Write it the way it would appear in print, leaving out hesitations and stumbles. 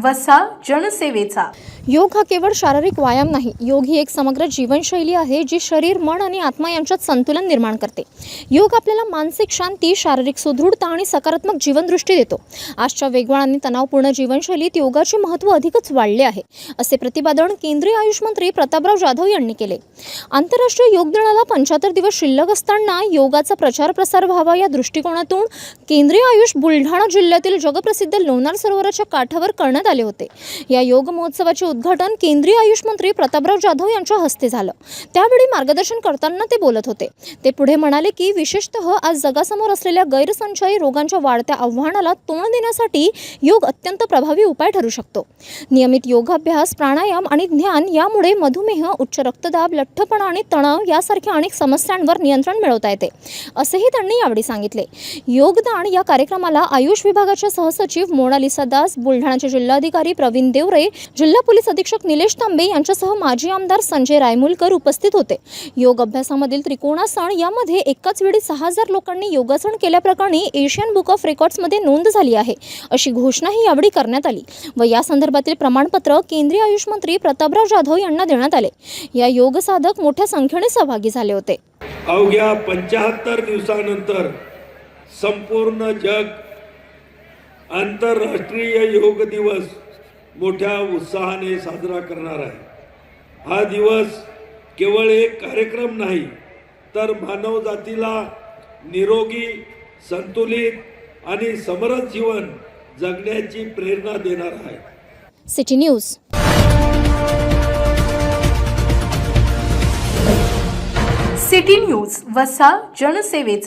वसा जनसेवेचा। योग हा केवळ शारीरिक व्यायाम नाही, योग ही एक समग्र जीवनशैली आहे जी शरीर, मन आणि आत्मा यांच्यात संतुलन निर्माण करते। योग आपल्याला मानसिक शांती, शारीरिक सुदृढता आणि सकारात्मक जीवनदृष्टी देतो। आजच्या वेगवान आणि तणावपूर्ण जीवनशैलीत योगाचे महत्त्व अधिकच वाढले आहे, असे प्रतिपादन केंद्रीय आयुष मंत्री प्रतापराव जाधव यांनी केले। आंतरराष्ट्रीय योग दिनाला 75 दिवस शिल्लक असताना योगाचा प्रचार प्रसार व्हावा या दृष्टिकोनातून केंद्रीय आयुष बुलढाणा जिल्ह्यातील जगप्रसिद्ध लोणार सरोवराच्या काठावर करण्यात आले होते। या योग महोत्सवाचे उद्घाटन केंद्रीय आयुष मंत्री प्रतापराव जाधव यांच्या हस्ते झालं। त्यावेळी मार्गदर्शन करताना ते बोलत होते। ते पुढे म्हणाले की विशेषतः आज जगासमोर असलेल्या गैरसंचारी रोगांच्या वाढत्या आव्हानाला तोंड देण्यासाठी योग अत्यंत प्रभावी उपाय ठरू शकतो। नियमित योगाभ्यास, प्राणायाम आणि ध्यान यामुळे मधुमेह, उच्च रक्तदाब, लठ्ठपणा आणि तणाव यासारख्या अनेक समस्यांवर नियंत्रण मिळवता येते, असेही त्यांनी यावेळी सांगितले। योगदान या कार्यक्रमाला आयुष विभागाच्या सहसचिव मोनालिसा दास, बुलढाणाचे जिल्हाधिकारी प्रवीण देवरे, जिल्हा पोलीस अधीक्षक निलेश तांबे यांच्यासह माजी आमदार संजय रायमुलकर उपस्थित होते। योग अभ्यासामधील त्रिकोणासन यामध्ये एकाच वेळी 6000 लोकांनी योगासन केल्याप्रकरणी एशियन बुक ऑफ रेकॉर्ड्समध्ये नोंद झाली आहे, अशी घोषणाही यावेळी करण्यात आली व या संदर्भातील प्रमाणपत्र केंद्रीय आयुष मंत्री प्रतापराव जाधव यांना देण्यात आले। या योग साधक मोठ्या संख्येने सहभागी झाले होते। अवघ्या 75 दिवसानंतर संपूर्ण जग आंतरराष्ट्रीय योग दिवस मोठ्या उत्साहाने साजरा करणार आहे। हा दिवस केवळ एक कार्यक्रम नाही, तर मानव जातीला निरोगी, संतुलित आणि समृद्ध जीवन जगण्याची प्रेरणा देणार आहे। City news. सिटी न्यूज, वसा जनसेवेचा।